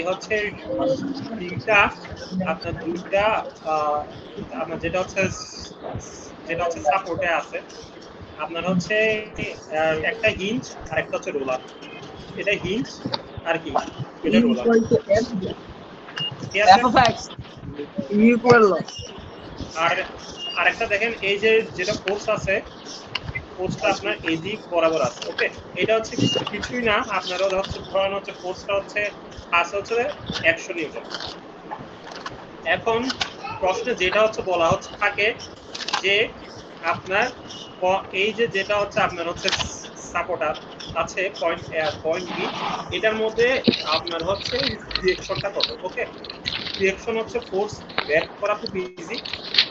হচ্ছে তিনটা আপনার দুইটা আপনার যেটা হচ্ছে সাপোর্টে আছে আপনার হচ্ছে একটা হিঞ্জ আর একটা হচ্ছে রোলার। এটা হিঞ্জ আর কি এটা রোলার। ঠিক আছে। আর আরেকটা দেখেন এই যে যেটা ফোর্স আছে ফোর্সটা আপনার এদিক বরাবর আছে। ওকে, এটা হচ্ছে কিছুই না আপনার হচ্ছে ধরেন হচ্ছে ফোর্সটা হচ্ছে আছে হচ্ছে 100 নিউটন। এখন প্রশ্নে যেটা হচ্ছে বলা হচ্ছে থাকে যে আপনার এই যে যেটা হচ্ছে আপনার হচ্ছে সাপোর্টার আছে পয়েন্ট বি, এটার মধ্যে আপনার হচ্ছে রিঅ্যাকশনটা কত। ওকে, রিঅ্যাকশন হচ্ছে ফোর্স বের করা খুব ইজি।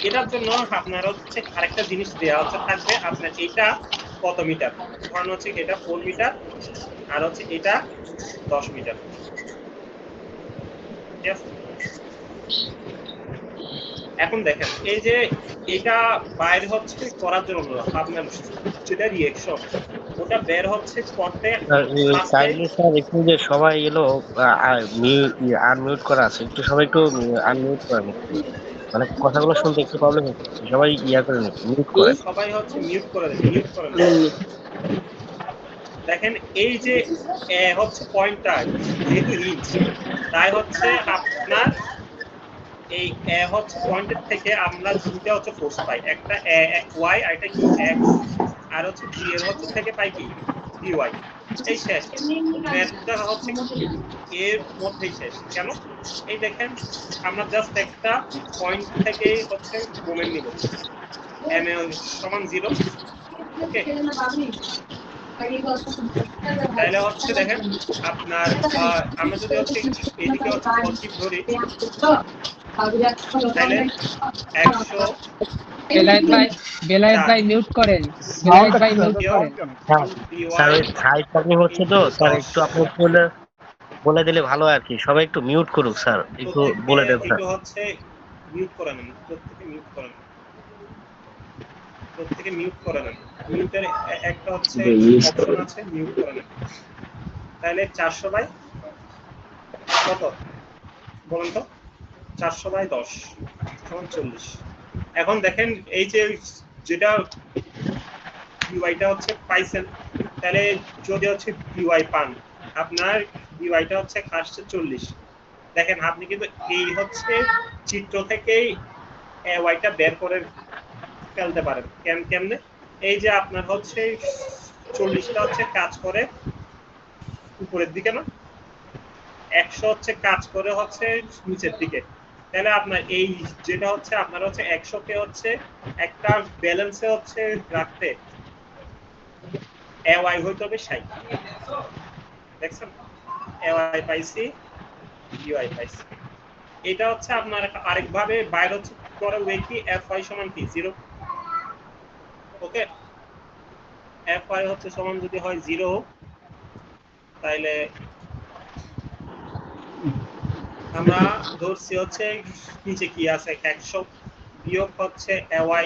এটার জন্য আপনার হচ্ছে আরেকটা জিনিস দেওয়া হচ্ছে থাকবে আপনার এটা কত মিটার, ধরেন হচ্ছে এটা 4 মিটার আর হচ্ছে এটা 10 মিটার। ঠিক আছে। এখন দেখেন এই যে এটা বাইরে হচ্ছে করার জন্য আপনার যেটা রিঅ্যাকশন ওটা বের হচ্ছে করতে ফার্স্টে। কাইন্ডলি স্যার একটু যে সবাই এলো আনমিউট করা আছে, একটু সবাই একটু আনমিউট করেন একটু, মানে কথাগুলো শুনতে একটু প্রবলেম হচ্ছে, সবাই করেন একটু মিউট করেন। সবাই হচ্ছে মিউট করে দেন, মিউট করেন। দেখেন এই যে হচ্ছে পয়েন্টটা যেহেতু হিঞ্জ তাই হচ্ছে আপনার এই হচ্ছে পয়েন্টের থেকে আমরা দুইটা হচ্ছে ফোর্স পাই, একটা ওয়াই আর একটা কি এক্স, আর হচ্ছে বি এর হচ্ছে থেকে পাই কি বিওয়াই। এই শেষ ম্যাথটা হচ্ছে এর মধ্যেই শেষ। কেন? এই দেখেন আমরা জাস্ট একটা পয়েন্ট থেকে হচ্ছে মোমেন্ট নিব, এম এ সমান 0। ওকে, তাহলে হচ্ছে দেখেন আপনার আমরা যদি হচ্ছে এদিকে হচ্ছে পজিটিভ ধরি তাহলে 100 বেলায়েত ভাই মিউট করেন, বেলায়েত ভাই মিউট করেন। হ্যাঁ স্যার, বিওয়াই ওই সাইড প্রবলেম হচ্ছে তো ইন্টু স্যার, 10। একটু আপনি বলে বলে দিলে ভালো হয় আর কি, সবাই একটু মিউট করুক স্যার, একটু প্রত্যেকে বলে দেন স্যার। একটু হচ্ছে মিউট করে নেন, প্রত্যেকে মিউট করে নেন, প্রত্যেকে মিউট করে নেন। মিউটের একটা হচ্ছে অপশন আছে, মিউট করে নেন। তাহলে 400 বাই কত বলেন তো, 400 বাই 10 সমান 40। এখন দেখেন এই যে যেটা বিওয়াইটা হচ্ছে পাইছেন, তাহলে যদি হচ্ছে বিওয়াই পান আপনার বিওয়াইটা হচ্ছে আসছে 40। দেখেন আপনি কিন্তু এই হচ্ছে চিত্র থেকেই ওয়াইটা বের করে ফেলতে পারেন। কেমনে? এই যে আপনার হচ্ছে 40টা হচ্ছে কাজ করে উপরের দিকে না, 100 হচ্ছে কাজ করে হচ্ছে নিচের দিকে। তাহলে আপনার এই যেটা হচ্ছে আপনার হচ্ছে 100 কে হচ্ছে একটা ব্যালেন্সে হচ্ছে রাখতে ওয়াই হইতে হবে 60। দেখছেন ওয়াই পাইছি, ইউআই পাইছি। এটা হচ্ছে আপনার আরেকভাবে বাইরে হচ্ছে করে ওয়ে কি এফ ওয়াই সমান কি 0। ওকে, এফ ওয়াই হচ্ছে সমান যদি হয় 0 তাহলে আমরা ধরছি হচ্ছে নিচে কি আছে 100 বিয়োগ হচ্ছে ওয়াই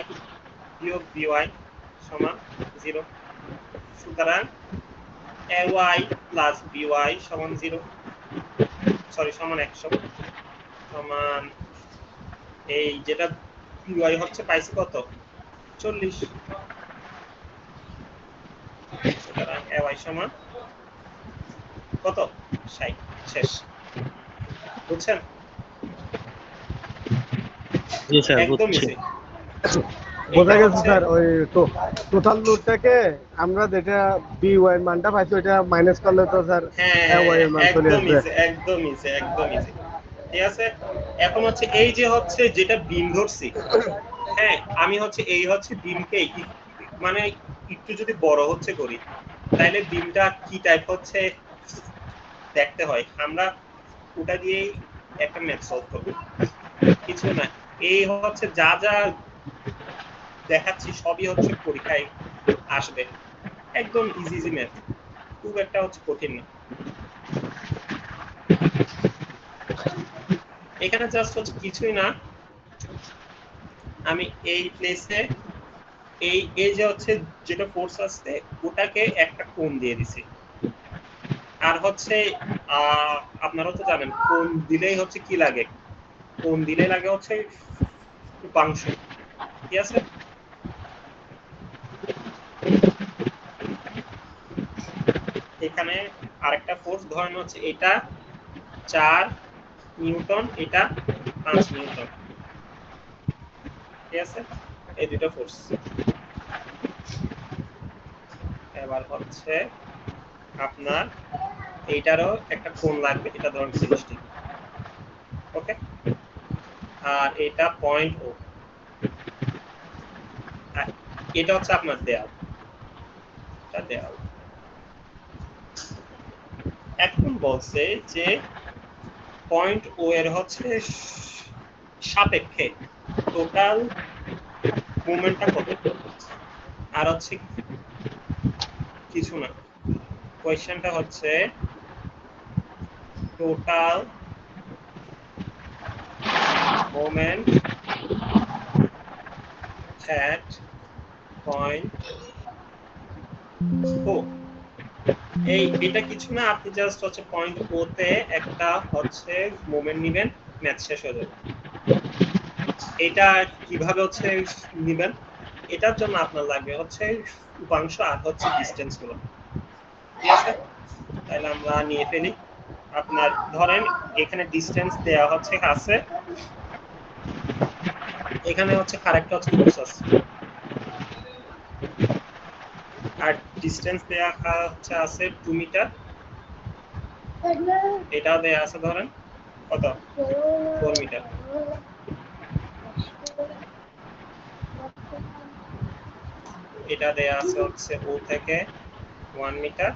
বিয়োগ বিওয়াই সমান 0। সুতরাং ওয়াই প্লাস বিওয়াই সমান 0, সরি সমান 100 সমান এই যেটা বিওয়াই হচ্ছে পাইছি কত 40। সুতরাং ওয়াই সমান কত 60। শেষ। বুঝছেন? জি স্যার একদম বুঝছি। ইজি। বোঝা গেছে স্যার। ওই তো টোটাল লোডটাকে আমরা যেটা বি ওয়াই মানটা পাইছি ওইটা মাইনাস করলে তো স্যার ওয়াই এর মান চলে একদম আসবে। ইজি, একদম ইজি, একদম ইজি। ঠিক আছে। এখন হচ্ছে এই যে হচ্ছে যেটা বিম ধরছি, হ্যাঁ আমি হচ্ছে এই হচ্ছে বিমকে মানে একটু যদি বড় হচ্ছে করি তাহলে বিমটা কি টাইপ হচ্ছে দেখতে হয়, আমরা ওটা দিয়েই একটা ম্যাথ সলভ করব। কিছু না, এই হচ্ছে যা যা দেখাচ্ছি সবই হচ্ছে পরীক্ষায় আসবে। একদম ইজি ইজি ম্যাথ, খুব একটা হচ্ছে কঠিন না। এখানে জাস্ট হচ্ছে কিছুই না, আমি এই প্লেসে এই যে হচ্ছে যেটা ফোর্স আসছে ওটাকে একটা কোণ দিয়ে দিছি, আর হচ্ছে আপনারাও তো জানেন কোণ দিলেই হচ্ছে কি লাগে, কোণ দিলেই লাগে হচ্ছে উপাংশ, ঠিক আছে? এখানে আরেকটা ফোর্স ধরেন হচ্ছে এটা 4 নিউটন, এটা 5 নিউটন, ঠিক আছে? এই দুটো ফোর্স। এবার হচ্ছে আপনার এইটারও একটা কোণ লাগবে, এটা ধরুন 30 ডিগ্রি, ওকে? আর এটা পয়েন্ট ও, এটা হচ্ছে আপনার দেয়াল, এটা দেয়াল। এখন বলছে যে পয়েন্ট ও এর হচ্ছে সাপেক্ষে টোটাল মোমেন্টটা কত, আর হচ্ছে কিছু না, কোয়েশ্চেনটা হচ্ছে total moment at point O। এটা কিছু না, আপনি জাস্ট হচ্ছে পয়েন্ট ও তে একটা হচ্ছে মোমেন্ট নেবেন, ম্যাচ শেষ হয়ে যাবে। এটা কিভাবে হচ্ছে নেবেন, এটার জন্য আপনার লাগবে হচ্ছে উপাংশ আর হচ্ছে ডিসটেন্স গুলো, ঠিক আছে? তাহলে আমরা নিয়ে ফেলি। আপনার ধরেন এখানে ডিসটেন্স দেওয়া হচ্ছে আছে, এখানে হচ্ছে আরেকটা হচ্ছে ফোর্স আছে, আর ডিসটেন্স দেওয়া হচ্ছে আছে 2 মিটার, এটাও দেওয়া আছে ধরেন কত 4 মিটার, এটা দেয়া আছে হচ্ছে ও থেকে 1 মিটার,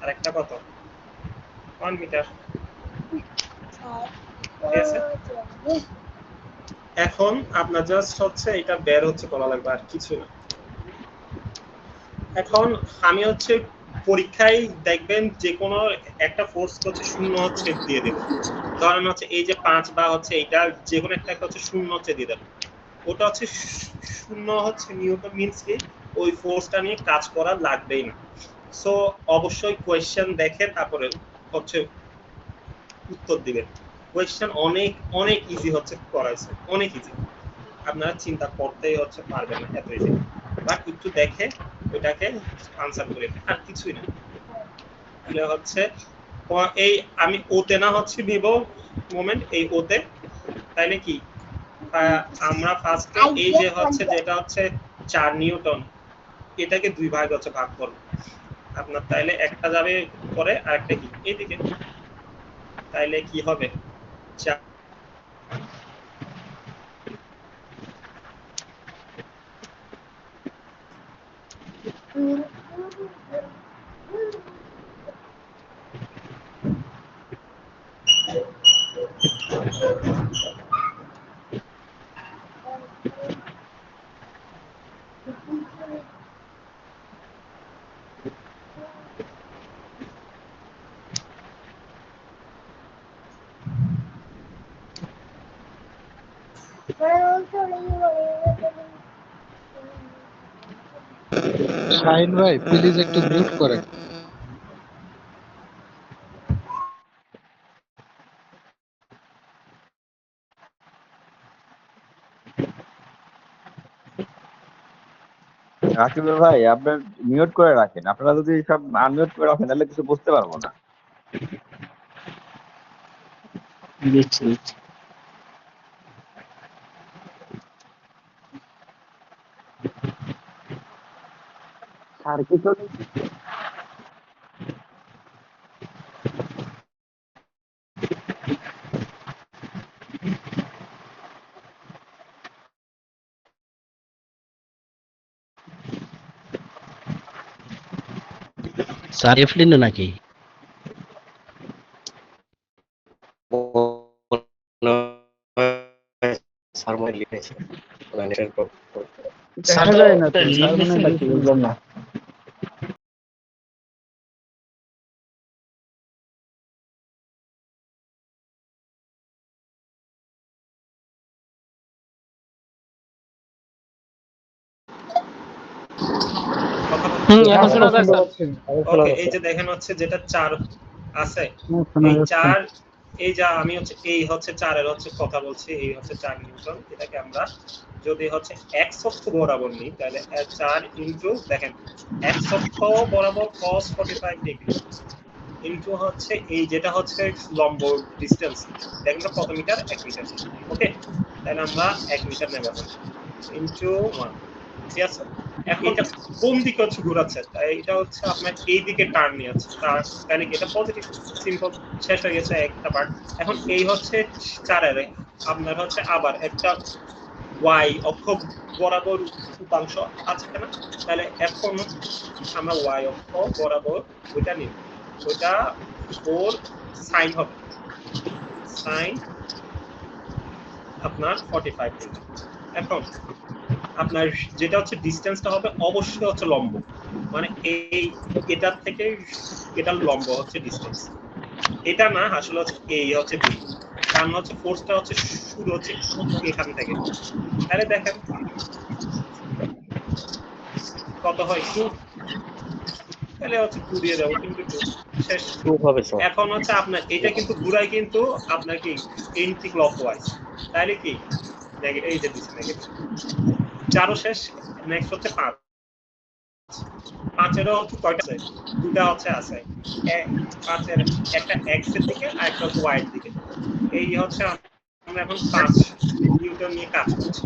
আর একটা কত 1 মিটার, ঠিক আছে? এখন আপনার জাস্ট হচ্ছে এটা বের হচ্ছে করা লাগবে, আর কিছু না। এখন আমি হচ্ছে পরীক্ষায় দেখবেন যে কোনো একটা ফোর্স হচ্ছে 0 হচ্ছে দিয়ে দেব, ধরেন হচ্ছে এই যে 5 বা হচ্ছে এটা যে কোনো একটা হচ্ছে 0 হচ্ছে দিয়ে দেব, ওটা হচ্ছে 0 হচ্ছে নিউটন, মিন্স কি ওই ফোর্সটা নিয়ে কাজ করা লাগবেই না। সো অবশ্যই কোয়েশ্চেন দেখে তারপরে হচ্ছে উত্তর দিবেন। কোয়েশ্চেন অনেক অনেক ইজি হচ্ছে করাইছে, অনেক ইজি, আপনারা চিন্তা করতেই হচ্ছে পারবেন না, এত ইজি। বাট একটু দেখে ওইটাকে আনসার করে, আর কিছুই না। তাহলে হচ্ছে এই আমি ওতে না হচ্ছে নিব মোমেন্ট, এই ওতে, তাইলে কি আমরা ফার্স্টে এই যে হচ্ছে যেটা হচ্ছে 4 নিউটন, এটাকে 2 ভাগ হচ্ছে ভাগ করব আপনার, তাইলে একটা যাবে পরে আর একটা কি এইদিকে, তাইলে কি হবে 4 শাহিন ভাই প্লিজ একটু মিউট করেন। রাকিবুল ভাই আপনার মিউট করে রাখেন, আপনারা যদি সব আনমিউট করে রাখেন তাহলে কিছু বুঝতে পারবো না। আর কিছু স্যার এফলিন নাকি দেখা যায় না তো, স্যার মনে হয় লিখে বুঝলাম না। এখন শোনা যায় স্যার। ওকে, এই যে দেখেন হচ্ছে যেটা 4 আছে এই 4 এই যা আমি হচ্ছে এই হচ্ছে 4 এর হচ্ছে কথা বলছি, এই হচ্ছে 4 নিউটন। এটাকে আমরা যদি হচ্ছে x অক্ষ বরাবর নিই তাহলে 4 ইনটু দেখেন x অক্ষ বরাবর cos 45 ডিগ্রি ইনটু হচ্ছে এই যেটা হচ্ছে লম্ব ডিসটেন্স, দেখেন তো কত মিটার, 1 মিটার। ওকে, তাহলে আমরা 1 মিটার নেব ইনটু 1। ঠিক আছে, এখন এটা কোন দিকে হচ্ছে ঘোরাচ্ছে, তাই এটা হচ্ছে আপনার এই দিকে টার্ন নিয়েছে, তাহলে এটা পজিটিভ, সিম্পল, শেষ হয়ে গেছে একটা পার্ট। এখন এই হচ্ছে 4 এর আপনার হচ্ছে আবার একটা y অক্ষ বরাবর উপাংশ আছে না, তাহলে এখন আমরা y অক্ষ বরাবর ওইটা নিব, ওইটা 4 sin হবে, sin আপনার 45 ডিগ্রি। এখন আপনার যেটা হচ্ছে ডিসটেন্সটা হবে অবশ্যই হচ্ছে লম্ব, মানে এই এটার থেকে এটার লম্ব হচ্ছে ডিসটেন্স, এটা না আসলে হচ্ছে এই হচ্ছে বিন্দু, কারণ হচ্ছে ফোর্সটা হচ্ছে শুরু হচ্ছে এখান থেকে। তাহলে দেখেন কত হয় 2, তাহলে হচ্ছে 2 দিয়ে দেবো, কিন্তু 2 শেষ। 2 হবে স্যার। এখন হচ্ছে আপনার এটা কিন্তু ঘুরাই কিন্তু আপনার কি এন্টি ক্লকওয়াইজ, তাহলে কি নেগেটিভ, এই যে দিচ্ছে নেগেটিভ। 4 শেষ, নেক্সট হচ্ছে 5। 5 এরও হচ্ছে কয়টা আছে, 2টা হচ্ছে আছে, 5 এর একটা x এর দিকে আর একটা হচ্ছে y এর দিকে। এই হচ্ছে আমরা এখন 5 নিউটন নিয়ে কাজ করছি।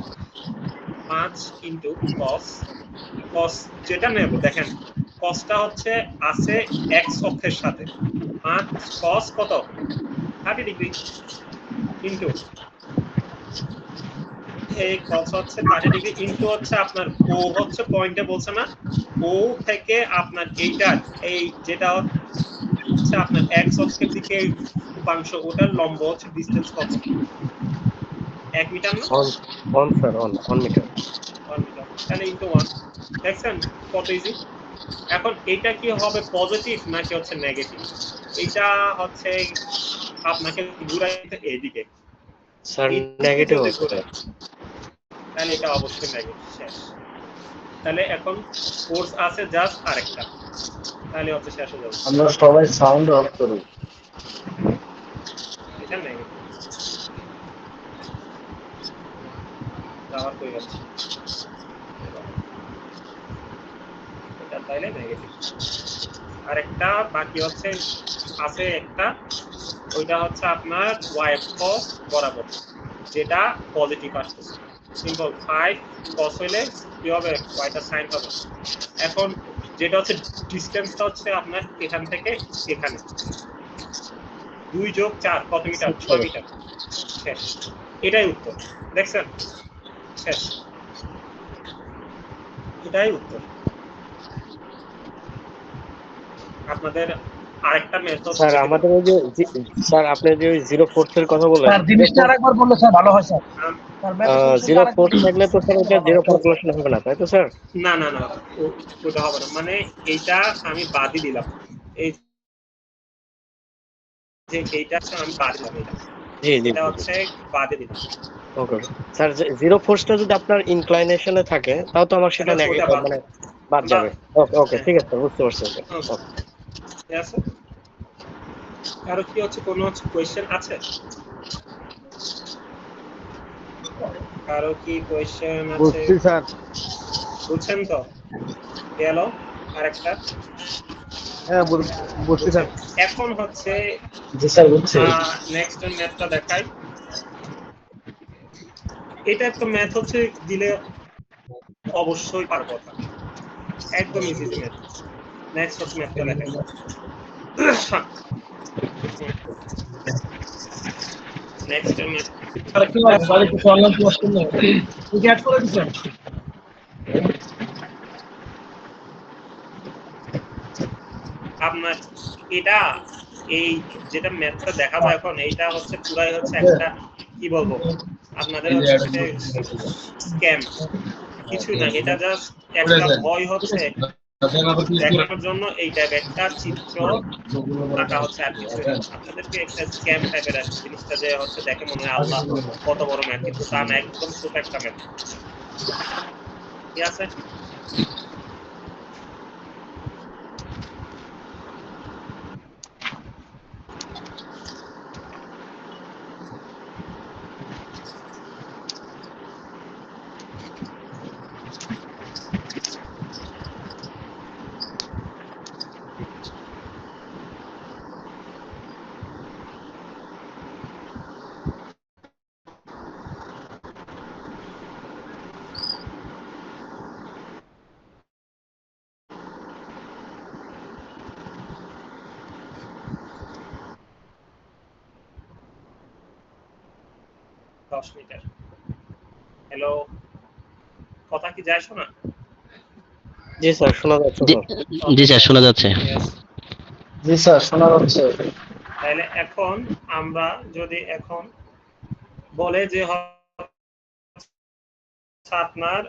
5 ইনটু cos যেটা নেব, দেখেন cosটা হচ্ছে আছে x অক্ষের সাথে, 5 cos কত 30 ডিগ্রি ইনটু এই cos হচ্ছে 30 ডিগ্রি ইনটু হচ্ছে আপনার ও হচ্ছে পয়েন্টে বলছে না, ও থেকে আপনার এইটার এই যেটা হচ্ছে আপনার x অক্ষের দিকে উপাংশ, ওটার লম্ব হচ্ছে ডিসটেন্স কত, 1 মিটার না, 1 স্যার, 1 মিটার। 1 মিটার, তাহলে ইনটু 1। দেখছেন কত ইজি। এখন এটা কি হবে পজিটিভ নাকি হচ্ছে নেগেটিভ, এটা হচ্ছে আপনাকে ঘুরাইতে এইদিকে, স্যার নেগেটিভ হবে স্যার। তাহলে এটা অবশ্যই নেগেটিভ, শেষ। তাহলে এখন ফোর্স আছে জাস্ট আরেকটা, তাহলে হচ্ছে শেষ হয়ে যাবে। আমরা সবাই সাউন্ড অফ করি। এটা নেগেটিভ, আবার কই গেল এটা, তাইলে নেগেটিভ। আরেকটা বাকি হচ্ছে আছে একটা, ওইটা হচ্ছে আপনার y অক্ষ বরাবর, যেটা পজিটিভ আসতেছে, সিম্পল 5 cos হইলে কি হবে, yটা sin হবে। এখন যেটা হচ্ছে ডিসটেন্সটা হচ্ছে আপনার এখান থেকে এখানে, 2 যোগ 4 কত মিটার, 6 মিটার, শেষ। এটাই উত্তর, দেখছেন, শেষ, এটাই উত্তর। আপনাদের আরেকটা মেথড স্যার আমাদের ওই যে স্যার আপনি যে ওই 0 ফোর্স এর কথা বললেন, স্যার জিনিসটা আরেকবার বললে স্যার ভালো হয় স্যার। 0 ফোর্স থাকলে তো স্যার ওটা 0 ক্যালকুলেশন হবে না, তাই তো স্যার? না না না, ওটা হবে না, মানে এইটা আমি বাদই দিলাম, এই যে এইটা আমি বাদ দিলাম, জি জি, এটা হচ্ছে বাদে দিলাম। Okay sir. 0 ফোর্সটা যদি আপনার ইনক্লাইনেশনে থাকে তাও তো আমার সেটা নেগেটিভ মানে বাদ যাবে। ওকে ওকে, ঠিক আছে, বুঝতে পারছি। ওকে ঠিক আছে, কারো কি হচ্ছে কোনো হচ্ছে কোয়েশ্চেন আছে, কারো কি কোয়েশ্চেন আছে? বুঝছি স্যার। বুঝছেন তো? গেল আরেকটা, হ্যাঁ বুঝছি স্যার। এখন হচ্ছে জি স্যার বুঝছি। নেক্সট ম্যাথটা দেখাই। এটা একটা ম্যাথ হচ্ছে দিলে অবশ্যই পার কথা, একদম ইজি ম্যাথ। নেক্সট হচ্ছে ম্যাথটা দেখাই। নেক্সট ম্যাথ স্যার কি হয় বাড়ি থেকে অনলাইন ক্লাস করলে কি অ্যাড করে দিবেন? আপনার এটা এই যেটা ম্যাথটা দেখাবো এখন, এইটা হচ্ছে পুরাই হচ্ছে একটা কি বলবো আপনাদের হচ্ছে স্ক্যাম, কিছু না, এটা জাস্ট একটা ভয় হচ্ছে দেখানোর জন্য এই টাইপ একটা চিত্র আঁকা হচ্ছে, আর কিছু না। আপনাদেরকে একটা স্ক্যাম টাইপের জিনিসটা যে হচ্ছে দেখে মনে হয় আল্লাহ কত বড় ম্যাথ, কিন্তু তা না, একদম ছোট একটা ম্যাথ। ঠিক আছে, 10 মিটার। হ্যালো, কথা কি যায় শোনা? জি স্যার, শোনা যাচ্ছে স্যার। জি স্যার, শোনা যাচ্ছে। Yes. জি স্যার, শোনা যাচ্ছে। তাহলে এখন আমরা যদি এখন বলে যে হচ্ছে আপনার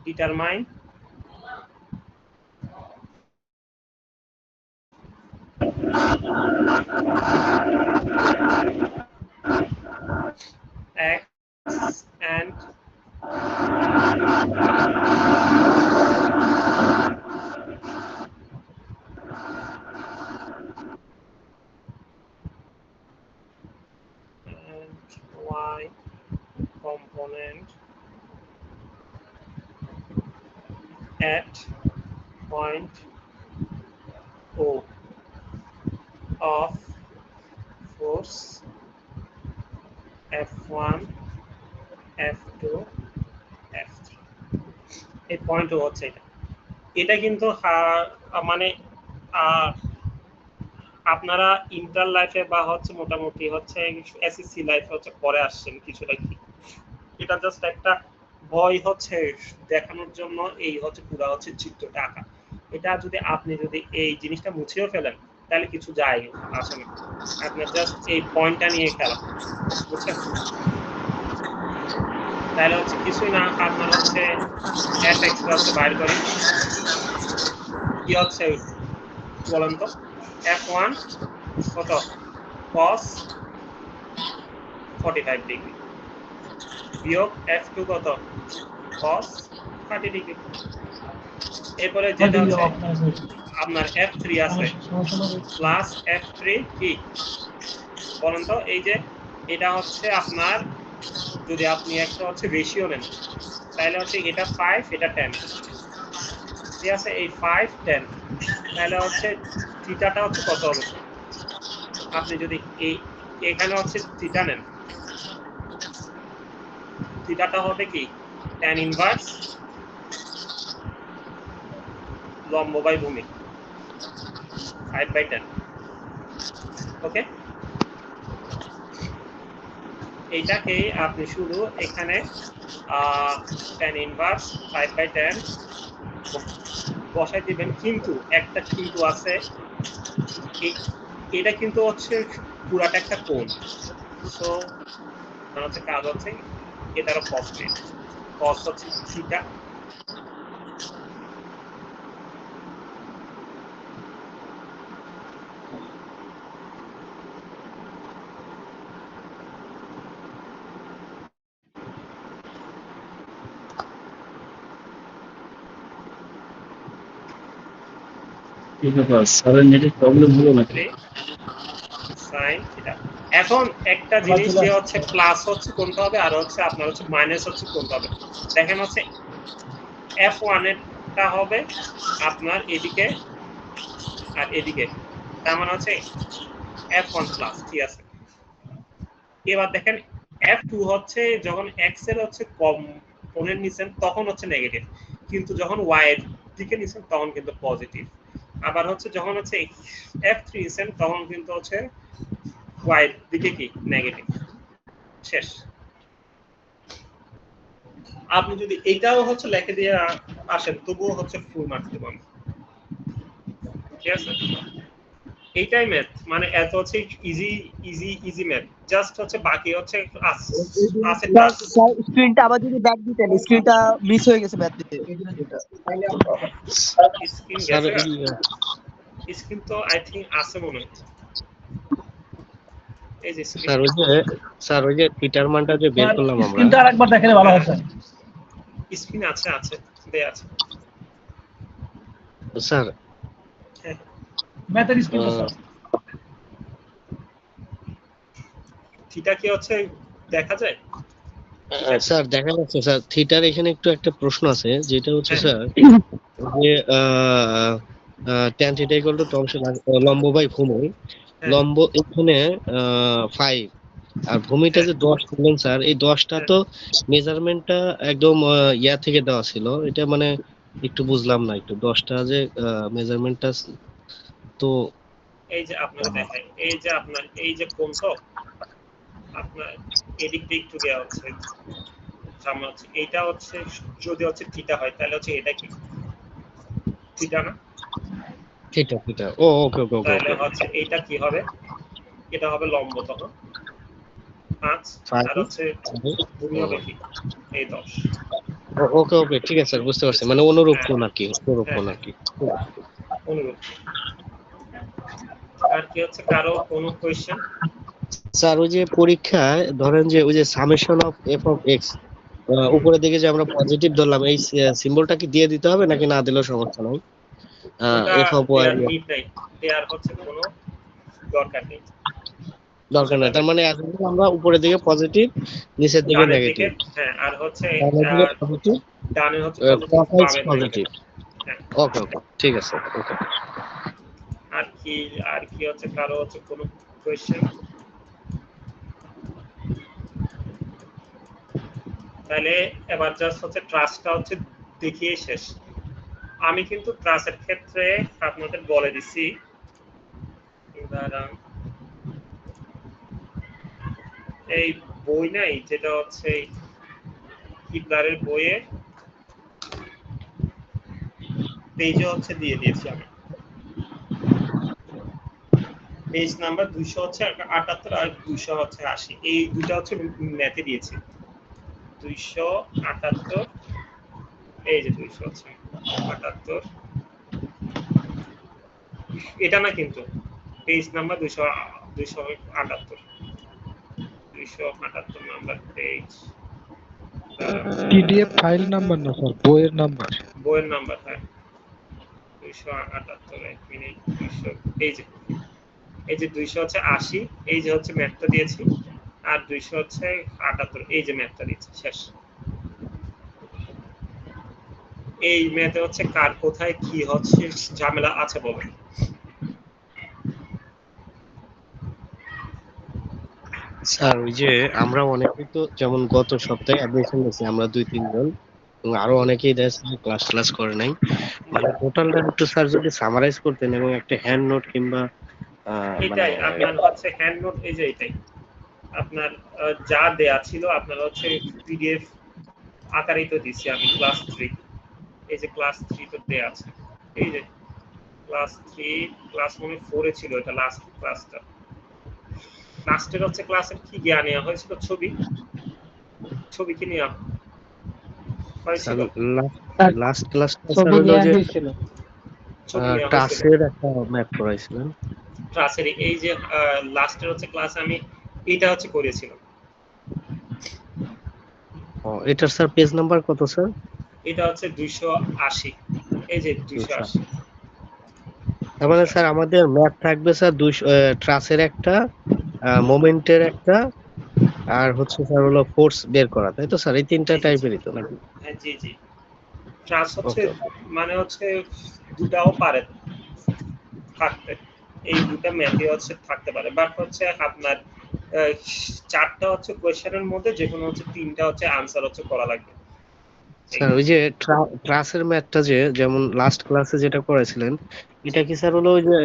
determine x and y component at point O of force F1, F2, F3. এই পয়েন্ট ও হচ্ছে এটা কিন্তু মানে আপনারা ইন্টার লাইফে বা হচ্ছে মোটামুটি হচ্ছে এসএসসি লাইফে হচ্ছে পরে আসছেন কিছুটা কি, এটা জাস্ট একটা ভয় হচ্ছে দেখানোর জন্য এই হচ্ছে পুরো হচ্ছে চিত্রটা আঁকা। এটা যদি আপনি যদি এই জিনিসটা মুছেও ফেলেন তাহলে কিছু যায় আসে না, আপনার জাস্ট এই পয়েন্টটা নিয়ে খেলা, বুঝছেন? তাহলে হচ্ছে কিছুই না, আপনার হচ্ছে fx হচ্ছে বাইর করি, কি হচ্ছে বলেন তো, f1 কত cos 45 ডিগ্রি বিয়োগ f2 কত cos 30 ডিগ্রি। এরপরে যেটা হচ্ছে আপনার f3 আছে প্লাস f3 কি বলেন তো, এই যে এটা হচ্ছে আপনার যদি আপনি একটা হচ্ছে রেশিও নেন তাহলে হচ্ছে এটা 5 এটা 10, ঠিক আছে? এই 5 10 তাহলে হচ্ছে থিটাটা হচ্ছে কত হবে, আপনি যদি এই এখানে হচ্ছে থিটা নেন, থিটাটা হবে কি tan ইনভার্স লম্ব বাই ভূমি 5/10। ওকে, এইটাকে আপনি শুধু এখানে tan ইনভার্স 5/10 বসাই দিবেন, কিন্তু একটা কিন্তু আছে, এটা কিন্তু হচ্ছে পুরাটা একটা কোণ, সো হচ্ছে কাজ হচ্ছে এটারও cos নেই, cos হচ্ছে থিটা স্যারের নেটের প্রবলেম হলো নাকি? sin theta. এখন একটা জিনিস যে হচ্ছে প্লাস হচ্ছে কোনটা হবে আর হচ্ছে আপনার হচ্ছে মাইনাস হচ্ছে কোনটা হবে, দেখেন হচ্ছে f1 এরটা হবে আপনার এদিকে আর এদিকে, তার মানে হচ্ছে f1 প্লাস, ঠিক আছে? এবার দেখেন f2 হচ্ছে যখন x এর হচ্ছে কম্পোনেন্ট নিছেন তখন হচ্ছে নেগেটিভ, কিন্তু যখন y এর দিকে নিছেন তখন কিন্তু পজিটিভ। আবার হচ্ছে যখন হচ্ছে f3 নিছেন তখন কিন্তু হচ্ছে y এর দিকে কি নেগেটিভ। শেষ। আপনি যদি এটাও হচ্ছে লিখে দিয়ে আসেন তবুও হচ্ছে ফুল মার্ক দেব আমি, ঠিক আছে? এইটাই ম্যাথ, মানে এত হচ্ছে easy easy easy math, just হচ্ছে বাকি হচ্ছে আছে টাস্ক। স্ক্রিনটা আবার যদি ব্যাক দিতেন, স্ক্রিনটা মিস হয়ে গেছে ব্যাক দিতে। স্ক্রিন স্যার গেছে, স্ক্রিন তো আই থিংক আছে মনে হয়, এই যে স্যার ওই যে থিটার মানটা যে বের করলাম আমরা, স্ক্রিনটা আরেকবার দেখালে ভালো হতো। স্ক্রিন আছে আছে দেয়া আছে স্যার ম্যাথের স্ক্রিন স্যার। থিটা কি হচ্ছে দেখা যায়? স্যার দেখা যাচ্ছে স্যার, থিটার এখানে একটু একটা প্রশ্ন আছে, যেটা হচ্ছে স্যার যে tan থিটা ইকুয়াল টু লম্ব বাই ভূমি, লম্ব এখানে 5 আর ভূমিটা যে 10 বললেন স্যার, এই 10টা তো মেজারমেন্টটা একদম ইয়া থেকে দেওয়া ছিল, এটা মানে একটু বুঝলাম না, একটু 10টা যে মেজারমেন্টটা তো এই যে আপনাকে দেখাই, এই যে আপনার এই যে কোণ তো আপনার এদিক দিয়ে একটু দেওয়া হচ্ছে সামনে হচ্ছে এটা হচ্ছে যদি হচ্ছে থিটা হয় তাহলে হচ্ছে এটা কি থিটা না? থিটা ও ওকে ওকে ওকে তাহলে ওকে হচ্ছে এটা কি হবে? এটা হবে লম্ব তখন 5 আর হচ্ছে ভূমি হবে কি এই 10। ওকে ওকে ঠিক আছে স্যার বুঝতে পারছি মানে অনুরূপ হ্যাঁ কোণ আর কি অনুরূপ হ্যাঁ কোণ আর হ্যাঁ কি অনুরূপ। আর কি হচ্ছে কারো কোনো কোয়েশ্চেন? স্যার ওই যে পরীক্ষায় ধরেন যে ওই যে summation of F of x উপরের দিকে যে আমরা পজিটিভ ধরলাম এই সিম্বলটা কি দিয়ে দিতে হবে নাকি না দিলেও সমস্যা নাই ওটা F of Y there need নাই, দেয়ার হচ্ছে কোনো দরকার নেই। দরকার নাই তার মানে এখন আমরা উপরের দিকে পজিটিভ নিচের দিকে ডানের দিকে নেগেটিভ হ্যাঁ আর হচ্ছে ডানের দিকে পজিটিভ ডানে হচ্ছে পজিটিভ ক্লকওয়াইজ বামে পজিটিভ নেগেটিভ। হ্যাঁ ওকে ওকে ঠিক আছে ওকে আর কি হচ্ছে কারো হচ্ছে কোনো কোয়েশ্চেন? তাহলে এবার জাস্ট হচ্ছে ট্রাস্টটা হচ্ছে দেখিয়ে শেষ। আমি কিন্তু ট্রাস্টের ক্ষেত্রে আপনাদের বলে দিছি এই বই নাই যেটা হচ্ছে হিটলারের বইয়ে পেজে হচ্ছে দিয়ে দিয়েছি আমি পেজ নাম্বার 200 হচ্ছে 78 আর 200 হচ্ছে 80 এই দুটো হচ্ছে ম্যাথে দিয়েছি 278 এই যে 200 হচ্ছে 78 এটা না কিন্তু page number 278 number page PDF file number না স্যার বইয়ের নাম্বার বইয়ের নাম্বার হ্যাঁ 278 এক মিনিট 200 এই যে 200 হচ্ছে 80 এই যে হচ্ছে ম্যাথটা দিয়েছি আর 200 হচ্ছে 78 এই যে ম্যাথটা দিয়েছি শেষ। এই ম্যাথে হচ্ছে কার কোথায় কি হচ্ছে ঝামেলা আছে বলেন? স্যার ওই যে আমরা অনেকেই তো যেমন গত সপ্তাহে অ্যাডমিশন নিয়েছি আমরা 2-3 জন এবং আরো অনেকেই ক্লাস করে নাই মানে টোটালটা একটু স্যার যদি সামারাইজ করতেন এবং একটা হ্যান্ড নোট কিংবা মানে এটাই আপনার হচ্ছে হ্যান্ড নোট এই যে এটাই আপনার যা দেয়া ছিল আপনার হচ্ছে পিডিএফ আকারেই তো দিছি আমি ক্লাস 3 এই যে ক্লাস 3 তো দেয়া আছে এই যে ক্লাস 3 ক্লাস মনে 4 এ ছিল এটা লাস্ট ক্লাসটা লাস্টের হচ্ছে ক্লাসের কি জ্ঞান নেওয়া হয়েছিল ছবি কি নেওয়া হয়েছিল লাস্ট ক্লাসটা স্যার ছবি হলো নেওয়া যে হয়েছিল। ছবি নেওয়া হয়েছিল টাসের একটা ম্যাপ করাইছিলেন ক্লাসের এই যে লাস্টের হচ্ছে ক্লাস আমি এটা হচ্ছে করেছিলাম। ও এটার স্যার পেজ নাম্বার কত স্যার? এটা হচ্ছে 280 এই যে 280 তার মানে স্যার আমাদের ম্যাপ থাকবে স্যার 200 ট্রাসের একটা মোমেন্টের একটা আর হচ্ছে স্যার হলো ফোর্স বের করা তাই তো স্যার এই তিনটা টাইপেরই তো নাকি? হ্যাঁ জি জি ট্রান্স হচ্ছে ওকে মানে হচ্ছে দুটাও পারে থাকতে এই দুটা ম্যাথে হচ্ছে থাকতে পারে বাট হচ্ছে আপনার চারটা হচ্ছে কোয়েশ্চেনের মধ্যে যে কোনো হচ্ছে তিনটা হচ্ছে আনসার হচ্ছে করা লাগবে। স্যার ওই যে ট্রাসের ম্যাথটা যে যেমন লাস্ট ক্লাসে যেটা করেছিলেন এটা কি স্যার হলো ওই যে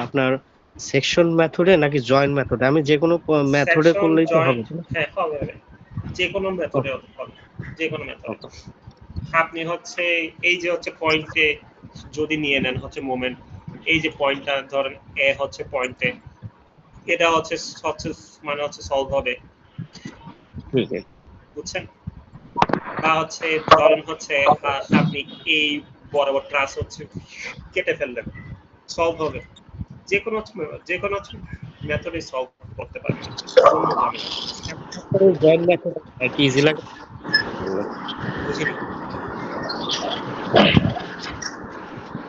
আপনার সেকশন মেথডে নাকি জয়েন্ট মেথডে আমি যে কোনো মেথডে সেকশন করলেই তো হবে জয়েন্ট হ্যাঁ হবে যে কোনো মেথডে হবে যে কোনো মেথডে আপনি হচ্ছে এই যে হচ্ছে পয়েন্টে যদি নিয়ে নেন হচ্ছে মোমেন্ট এই যে পয়েন্টটা ধরেন এ হচ্ছে পয়েন্টে এটা হচ্ছে মানে হচ্ছে সলভ হবে ঠিক আছে বুঝছেন বা হচ্ছে ধরেন হচ্ছে আপনি এই বরাবর ট্রাস হচ্ছে কেটে ফেললেন সলভ হবে যে কোনো মেথডে সলভ করতে পারবেন কোনো ঝামেলা জয়েন্ট মেথড কি ইজি লাগে বুঝিনি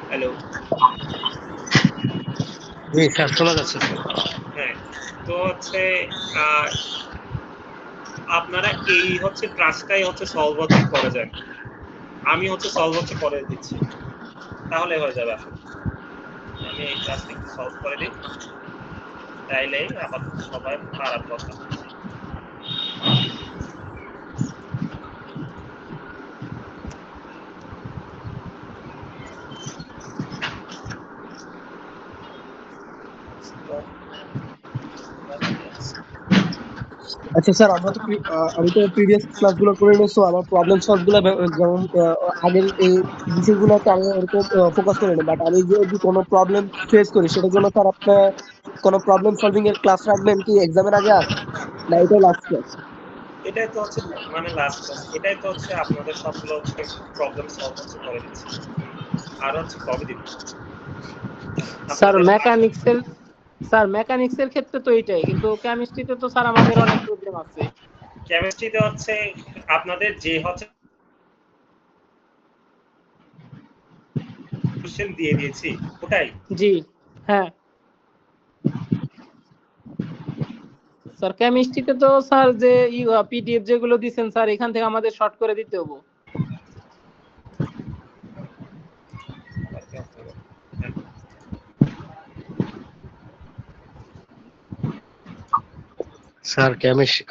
হ্যালো জি স্যার শোনা যাচ্ছে হ্যাঁ তো হচ্ছে আপনারা এই হচ্ছে ট্রাস্টটাই হচ্ছে সলভ হচ্ছে করে যান আমি হচ্ছে সলভ হচ্ছে করে দিচ্ছি তাহলে হয়ে যাবে আসলে আমি এই ক্লাসটা একটু সলভ করে দিই তাইলে আপাতত সবাই পারার কথা। আচ্ছা স্যার, আমি তো প্রিভিয়াস ক্লাসগুলো করে নিয়েছি, আমার প্রবলেম সলভ গুলো যেমন আগের এই বিষয়গুলোতে আমি ওরকম ফোকাস করি না, বাট আমি যদি কোনো প্রবলেম ফেস করি সেটার জন্য স্যার আপনার কোনো প্রবলেম সলভিং এর ক্লাস রাখবেন কি এক্সামের আগে, আর না এটাই লাস্ট ক্লাস? এটাই তো হচ্ছে মানে লাস্ট ক্লাস, এটাই তো হচ্ছে আপনাদের সবগুলো হচ্ছে প্রবলেম সলভ হচ্ছে করে দিচ্ছি, আর হচ্ছে কবে দিব স্যার আপনাদের। মেকানিক্সের ক্ষেত্রে তো এটাই, কিন্তু কেমিস্ট্রিতে তো স্যার আমাদের অনেক প্রবলেম আছে। কেমিস্ট্রিতে হচ্ছে আপনাদের যে হচ্ছে কোশ্চেন দিয়ে দিয়েছি ওটাই। জি হ্যাঁ স্যার, কেমিস্ট্রিতে তো স্যার যে পিডিএফ যেগুলো দিচ্ছেন স্যার, এখান থেকে আমাদের শর্ট করে দিতে হবে। স্যার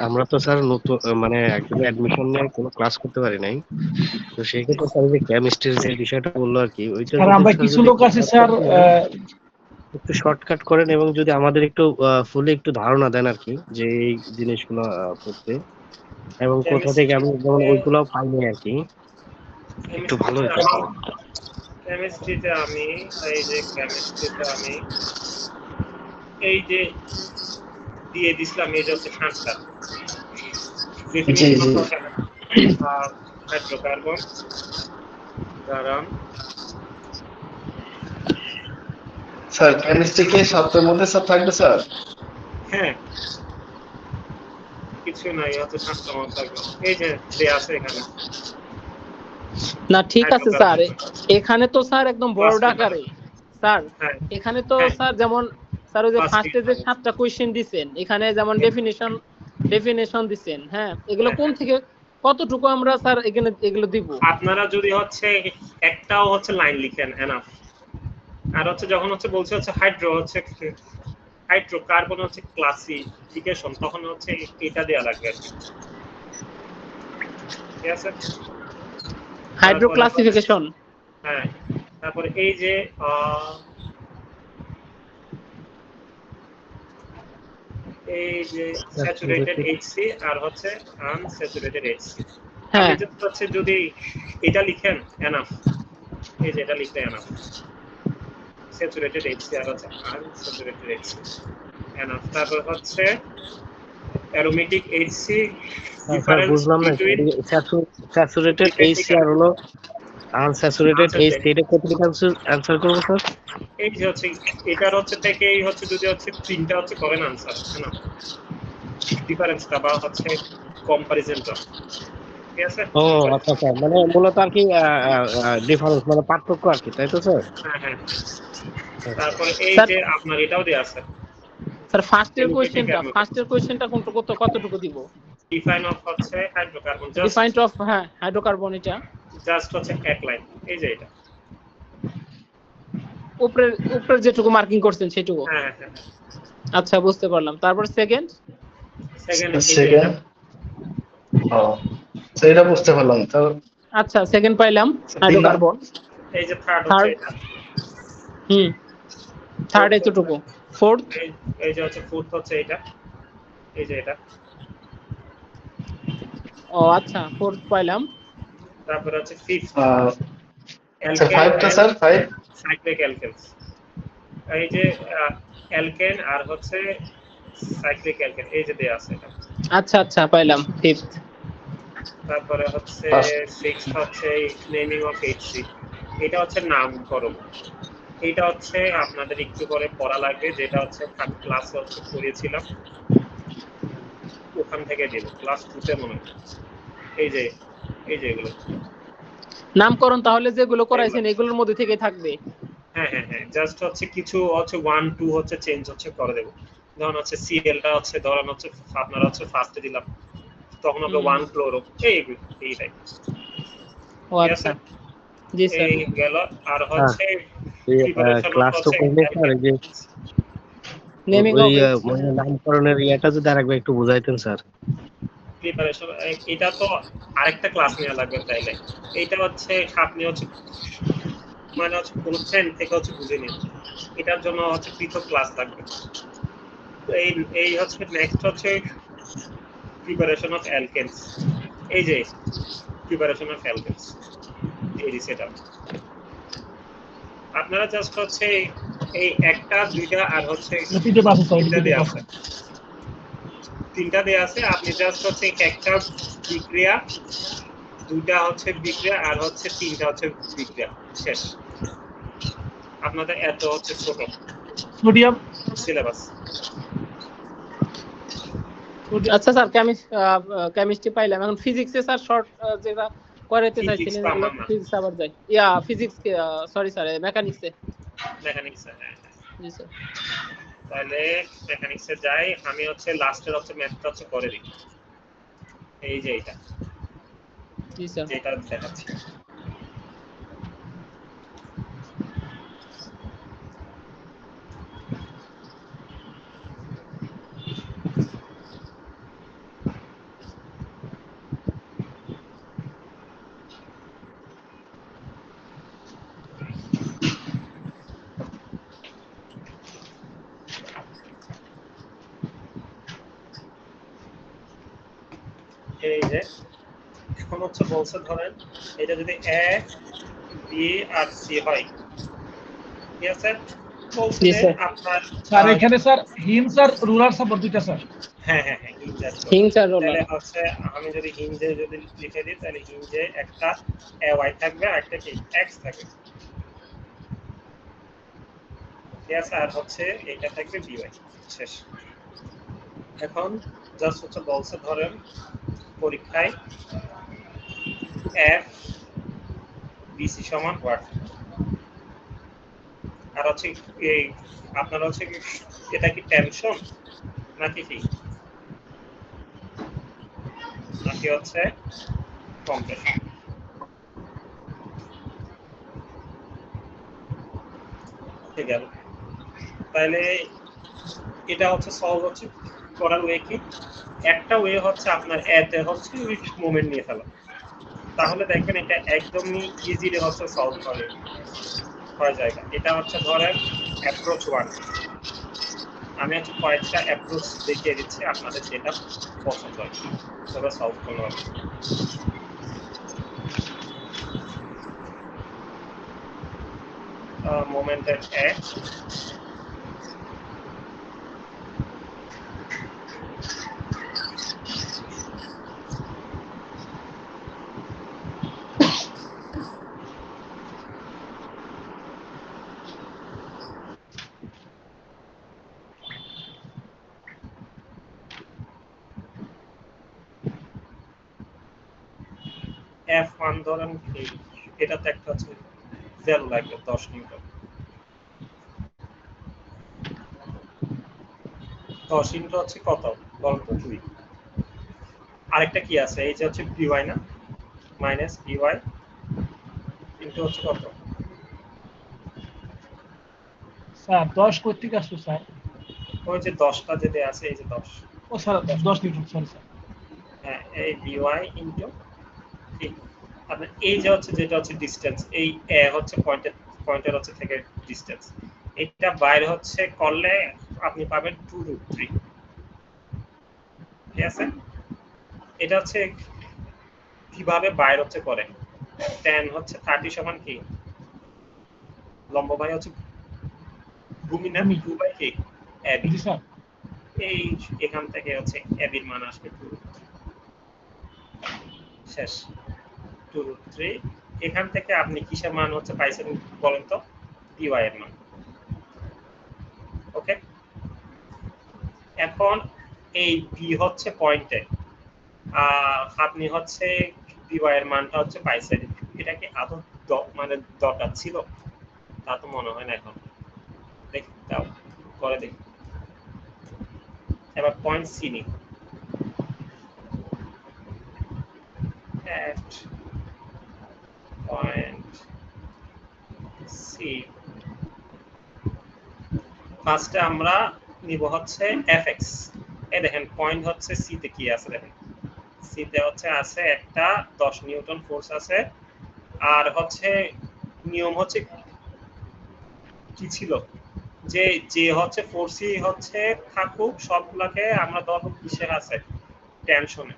আমরা তো স্যার নতুন মানে একদম অ্যাডমিশন নিয়ে কোনো ক্লাস করতে পারি নাই, তো সেই ক্ষেত্রে স্যার যে কেমিস্ট্রির যে বিষয়টা বললো আর কি, ওইটা স্যার যদি আমরা স্যার কিছু যদি লোক আছি স্যার, একটু শর্টকাট করেন এবং যদি আমাদের একটু ফুলি একটু ধারণা দেন আর কি, যে এই জিনিসগুলো পড়তে এবং কোথা থেকে আমি যেমন ওইগুলো পাইনি আর কি, একটু ভালো হতো। কেমিস্ট্রিতে আমি এই যে দিয়ে দিছিলাম, এই যে হচ্ছে 7টা ডেফিনিশন অফ হাইড্রোকার্বন, কারণ স্যার কেমিস্ট্রি কি সপ্তাহের মধ্যে স্যার থাকবে স্যার? হ্যাঁ কিছু নাই, হচ্ছে 7টা মত থাকবে, এই যে দেয়া আছে এখানে না ঠিক আছে স্যার, হাইড্রোকার্বন। এখানে তো স্যার একদম বড় আকারে স্যার, হ্যাঁ এখানে তো হ্যাঁ স্যার যেমন স্যার ওই যে ফার্স্ট ফার্স্টে যে 7টা কোশ্চেন দিছেন, এখানে যেমন ডেফিনেশন দিছেন, হ্যাঁ এগুলো হ্যাঁ কোন হ্যাঁ থেকে কতটুকু আমরা স্যার এখানে এগুলো দিব? আপনারা যদি হচ্ছে একটাও হচ্ছে লাইন লিখেন এনাফ। আর হচ্ছে যখন হচ্ছে বলছে হচ্ছে হাইড্রোকার্বন হচ্ছে ক্লাসিফিকেশন, তখন হচ্ছে এটা দেয়া লাগবে আর কি, ঠিক আছে? হাইড্রো তারপরে ক্লাসিফিকেশন। হ্যাঁ তারপরে এই যে স্যাচুরেটেড এইচসি আর হচ্ছে আনস্যাচুরেটেড এইচসি, আপনি হ্যাঁ যদি হচ্ছে যদি এটা লিখেন এনাফ, এই যে এটা লিখলে এনাফ, স্যাচুরেটেড এইচসি আর হচ্ছে আনস্যাচুরেটেড এইচসি এনাফ। তারপর হচ্ছে অ্যারোমেটিক এইচসি, স্যার ডিফারেন্স বুঝলাম না, বিটুইন স্যাচুরেটেড এইচসি আর হলো আনস্যাচুরেটেড এইচসি, এটা কতটুকু অ্যান্সার করবো স্যার? এই যে হচ্ছে এটার হচ্ছে থেকেই হচ্ছে যদি হচ্ছে 3টা হচ্ছে করেন আনসার, হ্যাঁ না, ডিফারেন্সটা বা হচ্ছে কম্পারিজনটা, ঠিক আছে? ও আচ্ছা স্যার, মানে মূলত আর কি ডিফারেন্স মানে পার্থক্য আর কি, তাই তো স্যার? হ্যাঁ হ্যাঁ তারপরে এই স্যার, যে আপনার এটাও দেয়া আছে স্যার ফার্স্টের অ্যালোমেটিক কোশ্চেনটা কতটুকু দিব? ডিফাইন অফ হচ্ছে হাইড্রোকার্বন, ডিফাইন্ড অফ, হ্যাঁ হাইড্রোকার্বন, এটা জাস্ট হচ্ছে এক লাইন, এই যে এটা উপরের যেটুকু মার্কিং করছেন সেটুকু। হ্যাঁ হ্যাঁ আচ্ছা বুঝতে পারলাম। তারপর সেকেন্ড সেকেন্ড ও সেটা বুঝতে পারলাম তো। আচ্ছা সেকেন্ড পাইলাম হাইড্রোকার্বন। এই যে থার্ড হচ্ছে থার্ড, এটা, থার্ড এতটুকু। ফোর্থ, এই যে হচ্ছে ফোর্থ হচ্ছে এটা, এই যে এটা। ও আচ্ছা ফোর্থ পাইলাম। তারপর হচ্ছে ফিফথ স্যার ফাইভটা স্যার ফাইভ সাইক্লিক অ্যালকেনস, এই যে অ্যালকেন আর হচ্ছে সাইক্লিক অ্যালকেন, এই যে দেয়া আছে এটা। আচ্ছা আচ্ছা পাইলাম ফিফথ। তারপরে হচ্ছে সিক্সথ হচ্ছে নেমিং অফ এইচসি, এটা হচ্ছে নামকরণ, এটা হচ্ছে আপনাদের একটু করে পড়া লাগবে, যেটা হচ্ছে আমি ক্লাসে হচ্ছে পড়িয়েছিলাম, ওখান থেকে দিল ক্লাস 2 তে মনে হয়। এই যে এগুলো নামকরণ তাহলে যেগুলো করাইছেন এগুলোর মধ্যে থেকে থাকবে। হ্যাঁ হ্যাঁ হ্যাঁ জাস্ট হচ্ছে কিছু হচ্ছে 1 2 হচ্ছে চেঞ্জ হচ্ছে করে দেব, যেমন হচ্ছে সিএলটা হচ্ছে ধরেন হচ্ছে আপনারা হচ্ছে ফার্স্টে দিলাম, তখন হবে 1 ক্লোরো, এইটাই। ও আচ্ছা জি স্যার। এই গেল। আর হচ্ছে ক্লাস তো করলে স্যার, এই যে নেমিং ওই অফ মানে নামকরণের ইয়েটা যদি আরেকবার একটু বুঝাইতেন স্যার। প্রিপারেশন, এটা তো আরেকটা ক্লাস নেওয়া লাগবে তাইলে, এইটা হচ্ছে আপনি হচ্ছে মানে হচ্ছে কোন ফ্রেন্ড থেকে হচ্ছে বুঝে নিন, এটার জন্য হচ্ছে পৃথক ক্লাস লাগবে। তো এই হচ্ছে নেক্সট হচ্ছে প্রিপারেশন অফ অ্যালকেনস, এই যে প্রিপারেশন অফ অ্যালকেনস, এই সেটআপ। আপনারা জাস্ট হচ্ছে এই একটা দুইটা আর হচ্ছে তিনটা দেয়া আছে, আপনি জাস্ট হচ্ছে একটা বিক্রিয়া, দুইটা হচ্ছে বিক্রিয়া আর হচ্ছে তিনটা হচ্ছে বিক্রিয়া, শেষ। আপনাদের এত হচ্ছে ছোট সোডিয়াম সিলেবাস। আচ্ছা স্যার, কেমিস্ট্রি পাইলাম, এখন ফিজিক্সে স্যার শর্ট যেটা করাতে চাইছিলেন ফিজিক্স আবার যাই, ফিজিক্স, সরি স্যার, মেকানিক্সে হ্যাঁ। জি স্যার। তাহলে মেকানিক্সে যাই, আমি হচ্ছে লাস্টের হচ্ছে ম্যাথটা হচ্ছে করে দিই, এই যে এটা, জি স্যার। যেটা দেখাচ্ছি। এই যে এখন হচ্ছে বলছে ধরেন এটা যদি এ বি আর সি হয়, ঠিক আছে, বলছে আপনার স্যার এখানে স্যার হিঞ্জ আর রুলার সাপোর্ট দুইটা স্যার। হ্যাঁ হিঞ্জ আর রোলার। তাহলে হচ্ছে আমি যদি হিঞ্জে যদি লিখে দিই, তাহলে হিঞ্জে একটা এ ওয়াই থাকবে আর একটা কি এক্স থাকবে, ঠিক আছে, আর হচ্ছে এটা থাকবে বি ওয়াই, শেষ। এখন জাস্ট হচ্ছে বলছে ধরেন পরীক্ষায় এফ বিসি সমান ওয়াট, আর হচ্ছে এই আপনার হচ্ছে এটা কি টেনশন নাকি কি, নাকি হচ্ছে কম্প্রেশন। ঠিক আছে, তাহলে এটা হচ্ছে সলভ হচ্ছে করার ওয়ে কি, একটা ওয়ে হচ্ছে আপনার এতে হচ্ছে মোমেন্ট নিয়ে ফেলা, তাহলে দেখবেন এটা একদমই ইজিলি হচ্ছে সলভ করা যায়। এটা হচ্ছে ধরেন অ্যাপ্রোচ 1, আমি হচ্ছে কয়েকটা অ্যাপ্রোচ দেখিয়ে দিচ্ছি, আপনাদের যেটা পছন্দ হয় তবে সলভ করতে হবে। মোমেন্টের এক, F1 ধরেন এটাতে একটা হচ্ছে 0 লাগবে 10 নিউটন, 10 ইনটু হচ্ছে কত বলতো 2, আরেকটা কি আছে এই যে হচ্ছে py না মাইনাস py ইনটু হচ্ছে কত স্যার 10 কই থেকে আসলো স্যার? ওই যে 10টা যেতে আছে, এই যে 10, ও স্যার 10 নিউটন, সরি স্যার। হ্যাঁ, এই py ইনটু আপনার এই যে হচ্ছে যেটা হচ্ছে ডিসটেন্স, এই এ হচ্ছে পয়েন্টের হচ্ছে থেকে ডিসটেন্স, এটা বাইরে হচ্ছে করলে আপনি পাবেন 2√3, ঠিক আছে। এটা হচ্ছে কিভাবে বাইরে হচ্ছে করে, tan হচ্ছে 30 সমান কি লম্ব বাই হচ্ছে ভূমি না 2 বাই কি এবি, জি স্যার। এই এখান থেকে হচ্ছে এবির মান আসবে 2, শেষ 2√3। এখান থেকে আপনি কিসের মান হচ্ছে পাইছেন বলেন তো, py এর মান। ওকে, এখন এই b হচ্ছে পয়েন্টে, আপনি হচ্ছে py এর মানটা হচ্ছে পাইছেন, এটা কি আদৌ মানে দরকার ছিল? তা তো মনে হয় না। এখন দেখি দাও করে দেখি, এবার পয়েন্ট সি নি, at point C ফার্স্টে আমরা নিব হচ্ছে fx, এই দেখেন পয়েন্ট হচ্ছে সি তে কি আছে, দেখেন সি তে হচ্ছে আছে একটা 10 নিউটন ফোর্স আছে, আর হচ্ছে নিয়ম হচ্ছে কি ছিল যে হচ্ছে ফোর্সই হচ্ছে থাকুক সবগুলাকে আমরা ধরব কিসের আছে টেনশনে,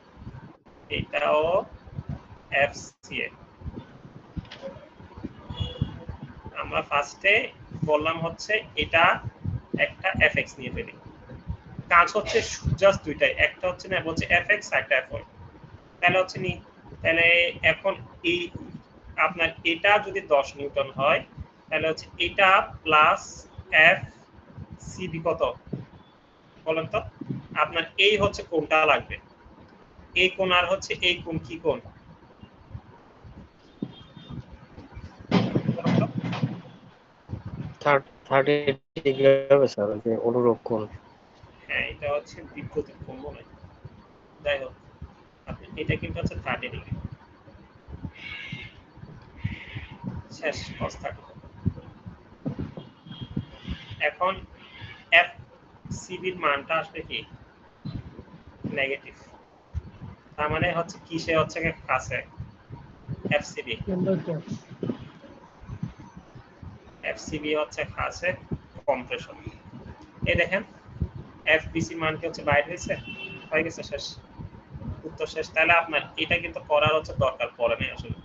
এটাও FCA। আমরা ফার্স্টে বললাম হচ্ছে এটা একটা fx নিয়ে ফেলি, কাজ হচ্ছে জাস্ট দুইটাই, একটা হচ্ছে না বলছে fx একটা fy, তাহলে হচ্ছে নি, তাহলে এখন এই আপনার এটা যদি 10 নিউটন হয় তাহলে হচ্ছে এটা প্লাস FCB কত বলেন তো? আপনার এই হচ্ছে কোনটা লাগবে, এই কোণ আর হচ্ছে এই কোণ, কি কোণ? 30 ডিগ্রি হবে স্যার, ওই যে অনুরূপ কোণ। হ্যাঁ, এটা হচ্ছে বিপরীত কোণ মনে হয়। যাই হোক, আপনি এটা কিন্তু হচ্ছে 30 ডিগ্রি। শেষ cos 30। এখন FCB এর মানটা আসবে কি? নেগেটিভ। তার মানে হচ্ছে কিসে হচ্ছে কাছে FCB হচ্ছে কাছে কম্প্রেশন। এই দেখেন FBC মান কি হচ্ছে বাইরে হয়ে গেছে, শেষ, উত্তর শেষ। তাহলে আপনার এটা কিন্তু করার হচ্ছে দরকার পড়ে নাই আসলে,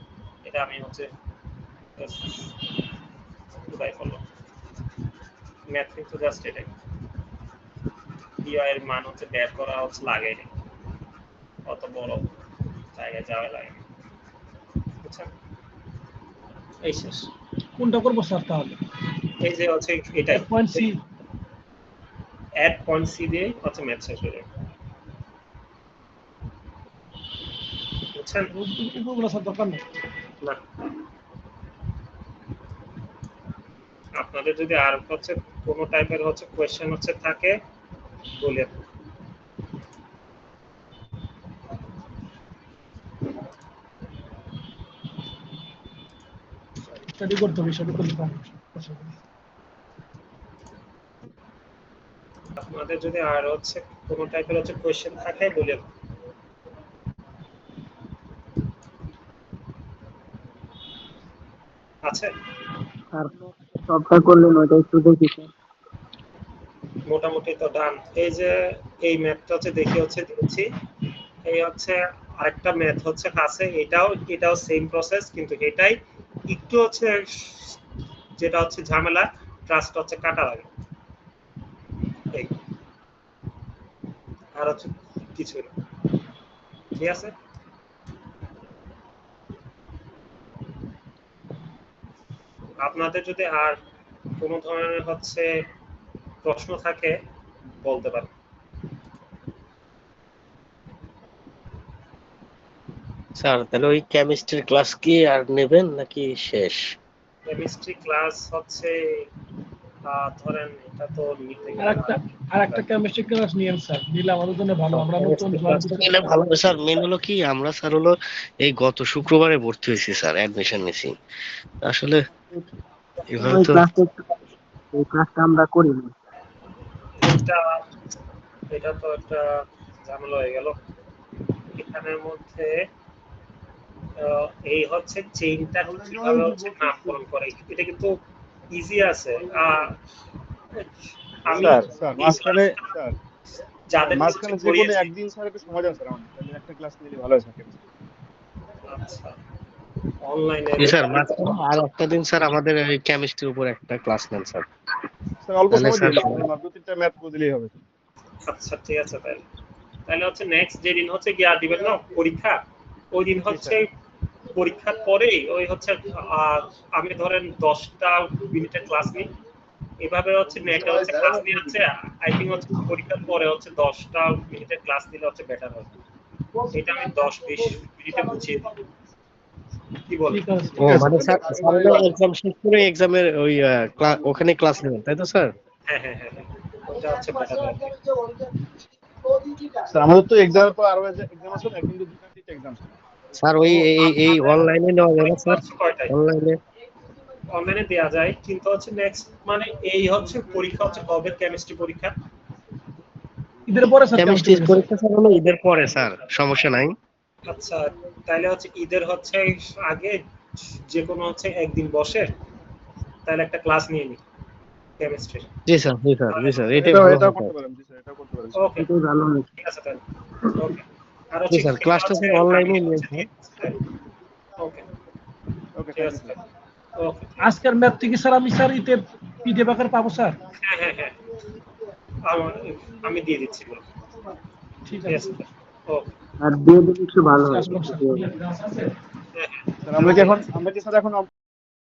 এটা আমি হচ্ছে উদয় করলাম। ম্যাথ কিন্তু জাস্ট এটাই, এর মান হচ্ছে বের করা হচ্ছে লাগে না, অত বড় জায়গায় যাওয়া লাগে না, বুঝছেন? এই শেষ। কোনটা করবো স্যার তাহলে? এই যে হচ্ছে এটাই point C, add point C দিয়ে হচ্ছে ম্যাথ শেষ হয়ে যাবে, বুঝছেন? উপরগুলো স্যার দরকার নেই। না, আপনাদের যদি আর হচ্ছে কোনো টাইপের হচ্ছে কোয়েশ্চেন হচ্ছে থাকে বলেন। স্টাডি করতে হবে, স্টাডি করতে পারবো। আপনাদের যদি আর হচ্ছে কোনো টাইপের হচ্ছে কোয়েশ্চেন থাকে বলেন। আছে? স্যার সবটা করলেন, ওটা একটু দেখি স্যার। মোটামুটি তো ডান। এই যে এই ম্যাথটা হচ্ছে দেখি হচ্ছে দিচ্ছি, এই হচ্ছে আরেকটা ম্যাথ হচ্ছে কাছে, এটাও সেম প্রসেস, কিন্তু এটাই একটু হচ্ছে যেটা হচ্ছে ঝামেলা, ট্রাস্ট হচ্ছে কাটা লাগে, এই আর হচ্ছে কিছু না, ঠিক আছে? আপনাদের যদি আর কোনো ধরনের হচ্ছে প্রশ্ন থাকে বলতে পারেন। স্যার তাহলে ওই কেমিস্ট্রির ক্লাস কি আর নেবেন নাকি শেষ? কেমিস্ট্রি ক্লাস হচ্ছে ধরেন এটা তো নিতে আরেকটা কেমিস্ট্রি ক্লাস নিয়েন স্যার, নিলে আমাদের জন্য ভালো। আমরা নতুন নিলে ভালো হবে স্যার। মেন হলো কি, আমরা স্যার হলো এই গত শুক্রবারে ভর্তি হয়েছি স্যার, অ্যাডমিশন নিয়েছি আসলে, এভাবে ওই তো ক্লাসটা আমরা করিনি। এটা তো একটা ঝামেলা হয়ে গেল এখানের মধ্যে। এই হচ্ছে চেইনটা কিভাবে হচ্ছে নামকরণ করে, এটা কিন্তু ইজি আছে। আমি স্যার মাঝখানে যাদের মাঝখানে যে কোনো একদিন স্যার একটু সময় দেন স্যার, আমাদের তাহলে একটা ক্লাস নিলে ভালো হয় স্যার। আচ্ছা, অনলাইনে স্যার আর একটা দিন স্যার আমাদের এই কেমিস্ট্রির উপর একটা ক্লাস নেন স্যার। স্যার অল্প সময় দিন, দু তিনটা ম্যাথ করে দিলেই হবে। আচ্ছা ঠিক আছে, তাহলে হচ্ছে নেক্সট যেদিন হচ্ছে কি আর দিবেন না পরীক্ষা, ওই দিন হচ্ছে পরীক্ষার পরেই ওই হচ্ছে আমি ধরেন 10টা মিনিটের ক্লাস নিই, এভাবে হচ্ছে নেটে হচ্ছে ক্লাস নিয়ে হচ্ছে আই থিঙ্ক হচ্ছে পরীক্ষার পরে হচ্ছে 10টা মিনিটের ক্লাস নিলে হচ্ছে বেটার হবে। এটা আমি 10-20 মিনিটে বুঝিয়ে দিই, কি বলেন? ও মানে স্যার এক্সাম শেষ করে এক্সামের ওই ওখানে ক্লাস নেবেন তাই তো স্যার? হ্যাঁ, ওটা হচ্ছে বেটার হবে। স্যার আমাদের তো এক্সামের পর আরো এক্সাম আছে না, কিন্তু দুটো তিনটা এক্সাম স্যার ওই এই অনলাইনে নেওয়া যাবে স্যার? অনলাইনে দেওয়া যায়, কিন্তু হচ্ছে নেক্সট মানে এই হচ্ছে পরীক্ষা হচ্ছে কবে কেমিস্ট্রি পরীক্ষা? ঈদের পরে স্যার কেমিস্ট্রি পরীক্ষা স্যার হলো ঈদের পরে স্যার, সমস্যা নাই। আচ্ছা, তাহলে হচ্ছে ঈদের হচ্ছে আগে যে কোনো হচ্ছে একদিন বসে তাহলে একটা ক্লাস নিয়ে নি কেমিস্ট্রি। জি স্যার, জি স্যার, জি স্যার, এটাই ভালো এটা করতে পারেন। জি স্যার, এটা করতে পারেন। ওকে, ভালো হয়। ঠিক আছে তাহলে। ওকে। আর জি স্যার, ক্লাসটা স্যার অনলাইনে নিয়েছি। ওকে ওকে ঠিক আছে স্যার। ওকে আজকের ম্যাথ থেকে স্যার আমি স্যার ইতে পিডিএফ আকারে পাবো স্যার? হ্যাঁ হ্যাঁ হ্যাঁ আমি দিয়ে দিচ্ছি বলো। ঠিক ঠিক আছে আছে ওকে আর দিয়ে দিলে একটু ভালো হয়। আসবো স্যার। স্যার আমরা কি স্যার এখন